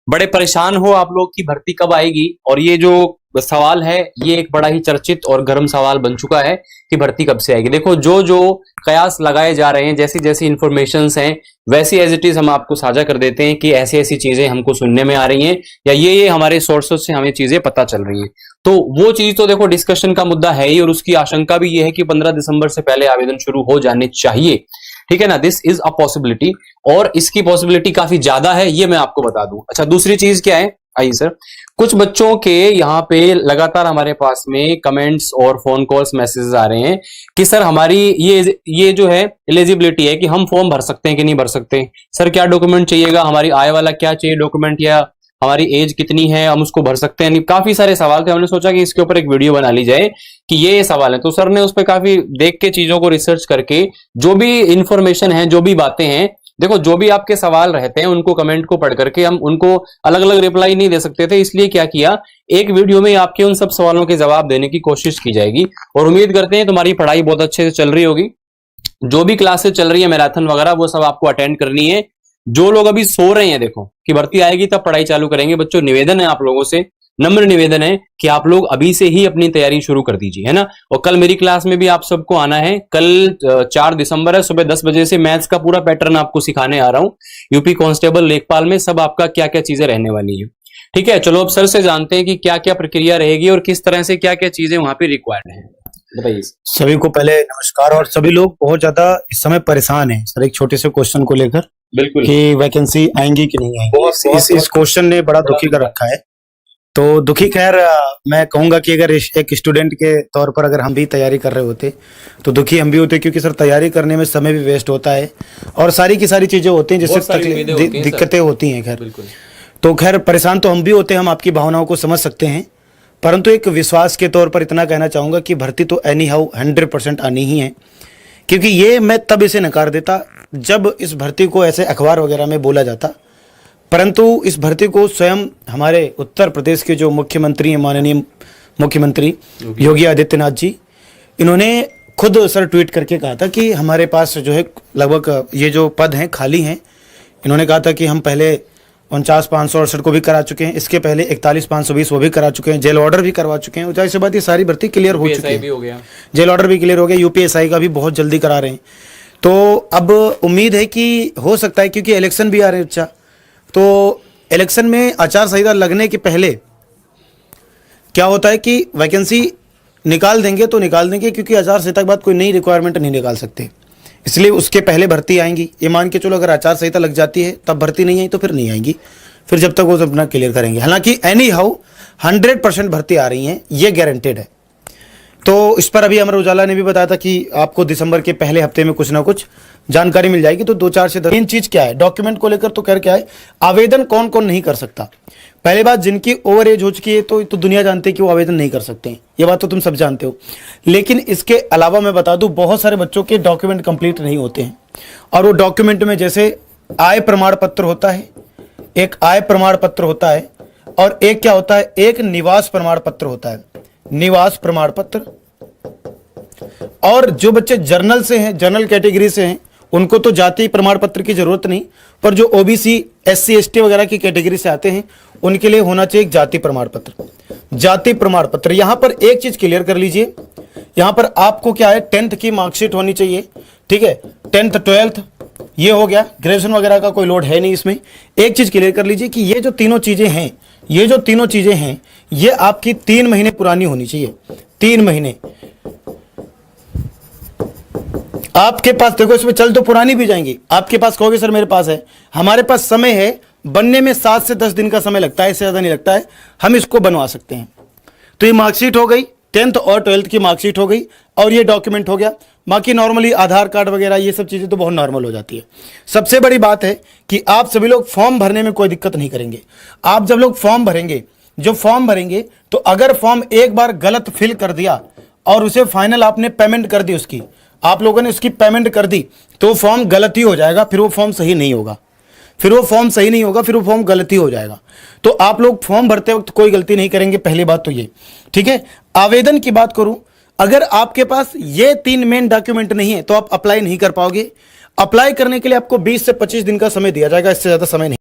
बड़े परेशान हो आप लोग की भर्ती कब आएगी, और ये जो सवाल है ये एक बड़ा ही चर्चित और गर्म सवाल बन चुका है कि भर्ती कब से आएगी। देखो जो जो कयास लगाए जा रहे हैं, जैसी जैसी इंफॉर्मेशंस हैं वैसी एज इट इज हम आपको साझा कर देते हैं कि ऐसी ऐसी चीजें हमको सुनने में आ रही हैं या ये हमारे सोर्सेस से हमें चीजें पता चल रही हैं। तो वो चीज तो देखो डिस्कशन का मुद्दा है ही, और उसकी आशंका भी ये है कि 15 दिसंबर से पहले आवेदन शुरू हो जाने चाहिए। ठीक है ना, दिस इज अ पॉसिबिलिटी, और इसकी पॉसिबिलिटी काफी ज्यादा है, ये मैं आपको बता दूं। अच्छा, दूसरी चीज क्या है, आइए सर, कुछ बच्चों के यहाँ पे लगातार हमारे पास में कमेंट्स और फोन कॉल्स मैसेजेस आ रहे हैं कि सर हमारी ये जो है एलिजिबिलिटी है कि हम फॉर्म भर सकते हैं कि नहीं भर सकते, सर क्या डॉक्यूमेंट चाहिएगा, हमारी आय वाला क्या चाहिए डॉक्यूमेंट, या हमारी एज कितनी है हम उसको भर सकते हैं नहीं। काफी सारे सवाल थे, हमने सोचा कि इसके ऊपर एक वीडियो बना ली जाए कि ये सवाल है। तो सर ने उस पर काफी देख के चीजों को रिसर्च करके जो भी इंफॉर्मेशन है, जो भी बातें हैं, देखो जो भी आपके सवाल रहते हैं उनको कमेंट को पढ़ करके हम उनको अलग अलग रिप्लाई नहीं दे सकते थे, इसलिए क्या किया, एक वीडियो में आपके उन सब सवालों के जवाब देने की कोशिश की जाएगी। और उम्मीद करते हैं तुम्हारी पढ़ाई बहुत अच्छे से चल रही होगी। जो भी क्लासेस चल रही है मैराथन वगैरह वो सब आपको अटेंड करनी है। जो लोग अभी सो रहे हैं, देखो कि भर्ती आएगी तब पढ़ाई चालू करेंगे, बच्चों निवेदन है आप लोगों से, नम्र निवेदन है कि आप लोग अभी से ही अपनी तैयारी शुरू कर दीजिए, है ना। और कल मेरी क्लास में भी आप सबको आना है। कल 4 दिसंबर है, सुबह 10 बजे से मैथ्स का पूरा पैटर्न आपको सिखाने आ रहा हूं। यूपी कांस्टेबल लेखपाल में सब आपका क्या क्या चीजें रहने वाली है। ठीक है, चलो अब सर से जानते हैं कि क्या क्या प्रक्रिया रहेगी और किस तरह से क्या क्या चीजें वहां पे रिक्वायर्ड है, बताइए। सभी को पहले नमस्कार। और सभी लोग बहुत ज्यादा इस समय परेशान हैं सर एक छोटे से क्वेश्चन को लेकर, बिल्कुल, कि वैकेंसी आएंगी कि नहीं आएंगी। इस क्वेश्चन ने बड़ा दुखी कर रखा है। तो दुखी, खैर मैं कहूंगा कि अगर एक स्टूडेंट के तौर पर अगर हम भी तैयारी कर रहे होते तो दुखी हम भी होते, क्योंकि सर तैयारी करने में समय भी वेस्ट होता है और सारी की सारी चीजें होती हैं जिससे दिक्कतें होती हैं। खैर तो खैर परेशान तो हम भी होते हैं, हम आपकी भावनाओं को समझ सकते हैं, परंतु एक विश्वास के तौर पर इतना कहना चाहूंगा कि भर्ती तो एनी हाउ 100% आनी ही है। क्योंकि ये मैं तब इसे नकार देता जब इस भर्ती को ऐसे अखबार वगैरह में बोला जाता, परंतु इस भर्ती को स्वयं हमारे उत्तर प्रदेश के जो मुख्यमंत्री हैं, माननीय मुख्यमंत्री योगी आदित्यनाथ जी, इन्होंने खुद सर ट्वीट करके कहा था कि हमारे पास जो है लगभग ये जो पद हैं खाली हैं। इन्होंने कहा था कि हम पहले 49,568 को भी करा चुके हैं, इसके पहले 41,520 वो भी करा चुके हैं, जेल ऑर्डर भी करवा चुके हैं। जाहिर सी बात ये सारी भर्ती क्लियर हो चुकी है, जेल ऑर्डर भी क्लियर हो गया, यूपीएसआई का भी बहुत जल्दी करा रहे हैं। तो अब उम्मीद है कि हो सकता है, क्योंकि इलेक्शन भी आ रहे हैं, अच्छा तो इलेक्शन में आचार संहिता लगने के पहले क्या होता है कि वैकेंसी निकाल देंगे तो निकाल देंगे, क्योंकि आचार संहिता के बाद कोई नई रिक्वायरमेंट नहीं निकाल सकते, इसलिए उसके पहले भर्ती आएंगी। ये मान के चलो अगर आचार संहिता लग जाती है तब भर्ती नहीं आई तो फिर नहीं आएंगी, फिर जब तक वो अपना क्लियर करेंगे। हालांकि एनी हाउ 100% भर्ती आ रही है, ये गारंटेड है। तो इस पर अभी अमर उजाला ने भी बताया था कि आपको दिसंबर के पहले हफ्ते में कुछ ना कुछ जानकारी मिल जाएगी। तो 2-4 से 10 मेन चीज क्या है डॉक्यूमेंट को लेकर, तो कर क्या है, आवेदन कौन कौन नहीं कर सकता। पहली बात, जिनकी ओवर एज हो चुकी है तो दुनिया जानती है कि वो आवेदन नहीं कर सकते हैं, ये बात तो तुम सब जानते हो। लेकिन इसके अलावा मैं बता दूं, बहुत सारे बच्चों के डॉक्यूमेंट कंप्लीट नहीं होते हैं, और वो डॉक्यूमेंट में जैसे आय प्रमाण पत्र होता है, एक आय प्रमाण पत्र होता है, और एक क्या होता है, एक निवास प्रमाण पत्र होता है, निवास प्रमाण पत्र। और जो बच्चे जर्नल से हैं, जनरल कैटेगरी से हैं, उनको तो जाति प्रमाण पत्र की जरूरत नहीं, पर जो ओबीसी एससी एसटी वगैरह की कैटेगरी से आते हैं उनके लिए होना चाहिए जाति प्रमाण पत्र। जाति प्रमाण पत्र, यहां पर एक चीज क्लियर कर लीजिए, यहां पर आपको क्या है, 10th की मार्कशीट होनी चाहिए। ठीक है, 10th 12th ये हो गया, ग्रेजुएशन वगैरह का कोई लोड है नहीं इसमें। एक चीज क्लियर कर लीजिए कि ये जो तीनों चीजें हैं, ये जो तीनों चीजें हैं, ये आपकी 3 महीने पुरानी होनी चाहिए। 3 महीने आपके पास, देखो इसमें चल तो पुरानी भी जाएंगी, आपके पास कहोगे सर मेरे पास है, हमारे पास समय है, बनने में 7 से 10 दिन का समय लगता है, इससे ज्यादा नहीं लगता है, हम इसको बनवा सकते हैं। तो ये मार्कशीट हो गई, 10th और 12th की मार्कशीट हो गई, और ये डॉक्यूमेंट हो गया। बाकी नॉर्मली आधार कार्ड वगैरह ये सब चीजें तो बहुत नॉर्मल हो जाती है। सबसे बड़ी बात है कि आप सभी लोग फॉर्म भरने में कोई दिक्कत नहीं करेंगे। आप जब लोग फॉर्म भरेंगे, जो फॉर्म भरेंगे, तो अगर फॉर्म एक बार गलत फिल कर दिया और उसे फाइनल आपने पेमेंट कर दी, उसकी आप लोगों ने उसकी पेमेंट कर दी, तो फॉर्म गलती हो जाएगा, फिर वो फॉर्म सही नहीं होगा, फिर वो फॉर्म गलती हो जाएगा। तो आप लोग फॉर्म भरते वक्त कोई गलती नहीं करेंगे, पहली बात तो ये। ठीक है, आवेदन की बात करूं, अगर आपके पास ये 3 मेन डॉक्यूमेंट नहीं है तो आप अप्लाई नहीं कर पाओगे। अप्लाई करने के लिए आपको 20 से 25 दिन का समय दिया जाएगा, इससे ज्यादा समय नहीं।